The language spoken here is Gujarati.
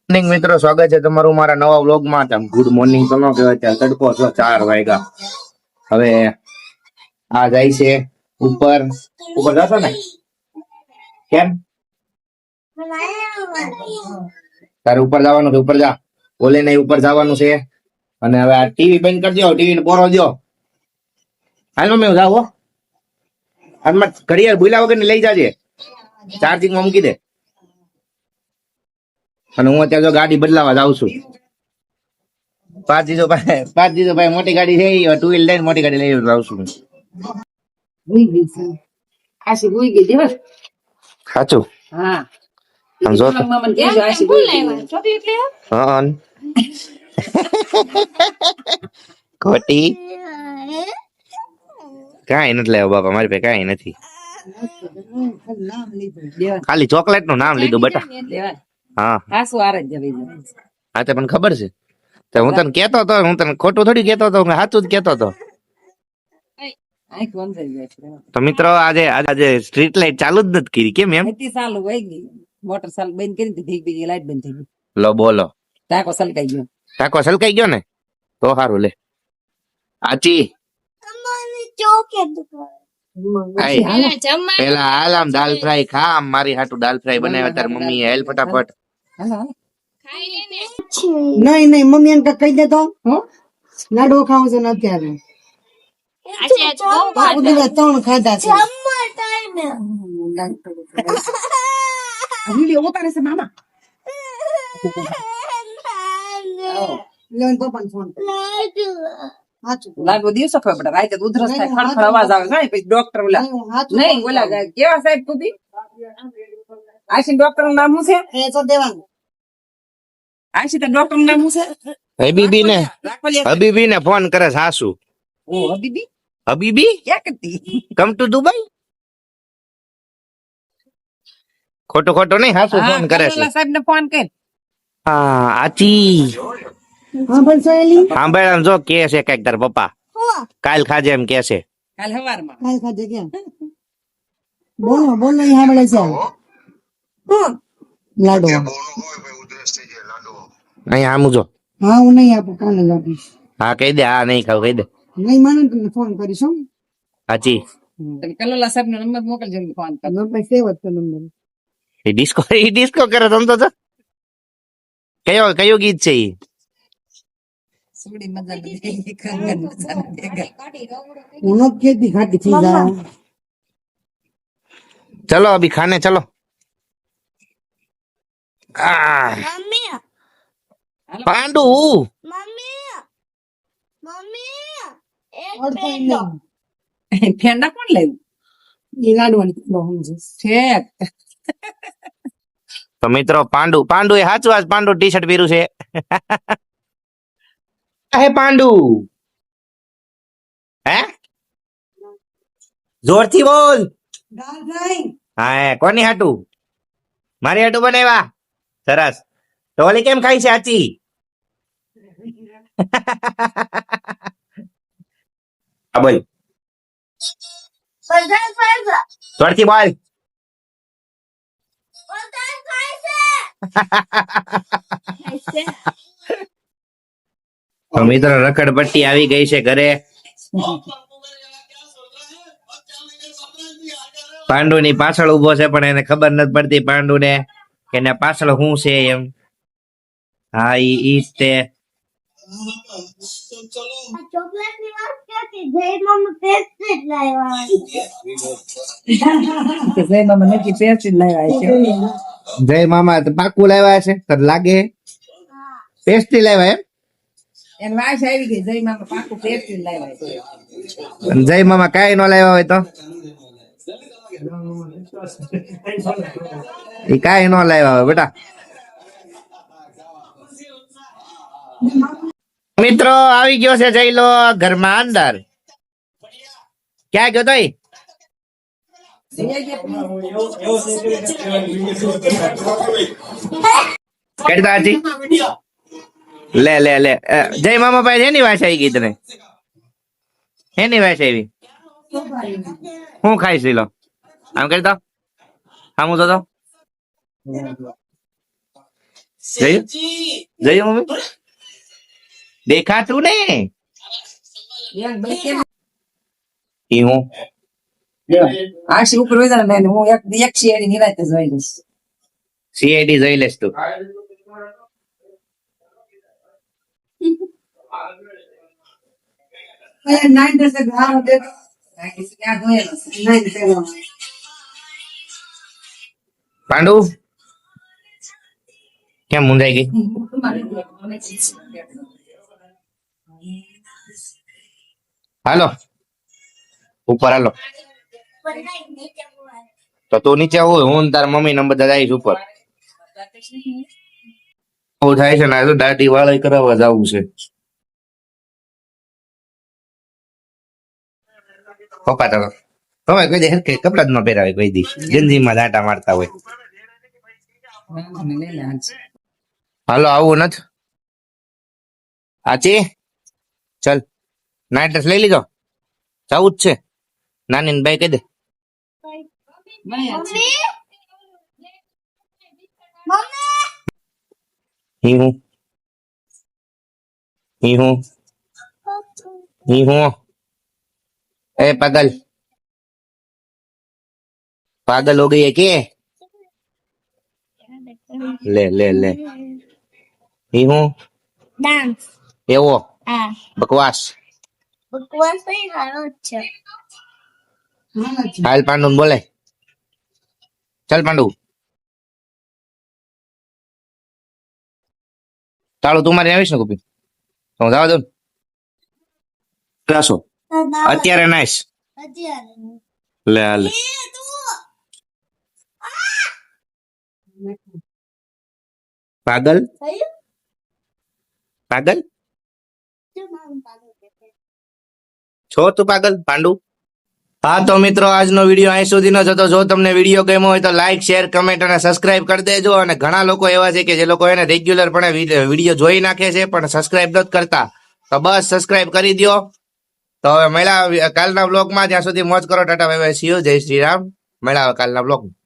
મોર્નિંગ મિત્રો, સ્વાગત છે તમારું મારા નવા વ્લોગમાં. ગુડ મોર્નિંગ તો ન કહેવાય, ત્યાં તડકો છો 4 વાગ્યા. હવે આ જાય છે ઉપર. ઉપર જશો ને? કેમ તારે ઉપર જવાનું છે? ઉપર જા, બોલે નહીં, ઉપર જવાનું છે. અને હવે આ ટીવી બંધ કરી દો, ટીવી ને પોરો દો. હાલ મેં જાઓ, હાલમાં ઘડિયાળ ભૂલ્યા વગર લઈ જાજે, ચાર્જિંગ માં મૂકી દે. અને હું અત્યારે ગાડી બદલાવા જાઉં છું. પાંચ દીધો ભાઈ મોટી ગાડી છે, ટુ વ્હીલ લઈને મોટી ગાડી લઈ જાઉં છું. સાચું? હા. ખોટી કઈ નથી લેવા બાપા, મારી પાસે કઈ નથી, ખાલી ચોકલેટ નું નામ લીધું બેટા. હા હા, તો મને ખબર છે. તો હું તને કેતો હતો, હું તને ખોટું થોડી કેતો હતો, હું સાચું જ કેતો હતો. તો મિત્રો, આજે સ્ટ્રીટ લાઈટ ચાલુ જ નથી કરી. કેમ એમ? ચાલુ હોય ગઈ, મોટર ચાલુ બંધ કરી દીધી, લાઈટ બંધ થઈ ગઈ. લો બોલો, ટાંકો સલકાઈ ગયો. ટાંકો સલકાઈ ગયો ને? તો સારું લે. આચી પેલા હાલ આમ દાલ ફ્રાય ખા. આમ મારી હાટુ દાલ ફ્રાય બનાવ્યા તાર મમ્મી, હેલ ફટાફટ. નહીં મમ્મી એને કહી દેતો લાડુ ખાવું છે ને અત્યારે. બાપુ દીધા 3 ખાધા છે. ઉતારે છે મામા. પપ્પાને ફોન લાગુ દિવસો ખબર પડે, રાતે ઉધરસ થાય, ખડખડ અવાજ આવે છે, પછી ડોક્ટર ઓલા નહીં ઓલા કેવા સાહેબ તું આશી ડોક્ટર નું નામ શું છે? દેવાનું આશી ડોક્ટર નું નામ શું છે? હબીબી ને ફોન કરે સાસુ. ઓ હબીબી, હબીબી ક્યાં કરતી? Come to Dubai. ખોટો ખોટો નહીં, સાસુ ફોન કરે છે. સાહેબ ને ફોન કર. હા આચી સાંભળ, જો કે છે કઈક તાર પપ્પા કાલ ખાજે એમ કે છે. કાલ હવારમાં કાલ ખાજે ક્યાં? બોલો બોલો સાંભળે છે. લાડુ અહીંયા આમ જો. હા, હું નહીં આપું, કાલે જ આપીશ. હા કહી દે, હા નહીં ખાવ કહી દે. નહીં માને તમને ફોન કરીશ. હાચી કલોલા સાહેબ નો નંબર મોકલજો, ફોન કર. નંબર સેવ જ છે નંબર. ડિસ્કો કરે તમ તો. કયો ગીત છે ઈ? સુડી મજા નથી. ઉનો ખેતી ખાતી થઈ જાય. ચલો અભી ખાને ચલો. પાંડુ ફેંડા કોણ લેવું? એ લાડવાની છે. તો મિત્રો, પાંડુ એ સાચું આજ પાંડુ ટી શર્ટ પહેર્યું છે. હે પાંડુ, હે જોરથી બોલ. હા, કોની હાટુ? મારી હાટુ બનાવ્યા. સરસ. તો ઓલી કેમ ખાઈ છે આચી? હા બોલ, જોરથી બોલ. તો મિત્રો, રખડ પટ્ટી આવી ગઈ છે ઘરે. પાંડુ ની પાછળ ઉભો છે, પણ એને ખબર નથી પડતી પાંડુ ને કે એને પાછળ શું છે એમ. હા, ઈ તે જય મામા પાકું લાવ્યા છે. તને લાગે પેસ્ટ્રી લાવ્યા એમ? એને વાસ આવી ગઈ. જય મામા પાકું પેસ્ટ્રી લાવ્યા. જય મામા કઈ ન લાવ્યા હોય તો એ કઈ ન લાવ્યા હોય બેટા. મિત્રો, આવી ગયો છે જઈ લો ઘરમાં અંદર. ક્યાં ગયો તોય? લે લે લે, જય મામા ભાઈ એની વાસ આવી ગઈ તને? એની વાસ આવી? હું ખાઈશ લો, આમ કરતા આમ તો જયું જયું મમ્મી દેખાતું ને ઈ હું આશી ઉપર વહી જાય ને હું એક શિયાળી નિરાતે જોઈ લઈશ. સીઆઈડી જોઈ લેશ તું નાઇન ડેસ ઘારો દે ત્યાં જોયેલો છે. નાઇન પહેરવા પાંડુ કેમ મુંજાઈ ગઈ હાલો ઉપર હાલો તો તું નીચે હોય હું ને તાર મમ્મી ને બધા જઈશ ઉપર બહુ થાય છે ને આ તો દાઢી વાળા કરાવવા જવું છે પપ્પા તો તમે કોઈ દે હરકે કપડા જ ન પહેરાવે કોઈ દી ગંજીમાં દાંટા મારતા હોય હાલો આવું નથી આચી ચલ નાઇટ ડ્રેસ લઈ લીધો જવું જ છે નાની ને બાઈ કહી દે ही हूँ ए पागल पागल हो गई है के ले ले ले ही हूँ ડાન્સ एवो હા बकवास બકવાસ નહીં સારો જ છે हाल पांडु ने बोले चल पांडु તાળું તું મારી આવીશ ને કુપી તો હું જવા દઉં ક્લાસો અત્યારે નાઈશ અત્યારે લે હાલે પાગલ થયું પાગલ જો મારું પાગલ કે છો તું પાગલ પાંડુ હા તો મિત્રો આજનો વિડીયો અહીં સુધીનો જ હતો જો તમને વિડીયો ગમ્યો હોય તો લાઈક શેર કમેન્ટ અને સબસ્ક્રાઇબ કરી દેજો અને ઘણા લોકો એવા છે કે જે લોકો એને રેગ્યુલર પણ વિડીયો જોઈ નાખે છે પણ સબસ્ક્રાઇબ નથી કરતા તો બસ સબસ્ક્રાઇબ કરી દો તો હવે મળ્યા કાલના બ્લોગમાં જ્યાં સુધી મોજ કરો Tata bye bye see you જય શ્રી રામ મળ્યા કાલના બ્લોગમાં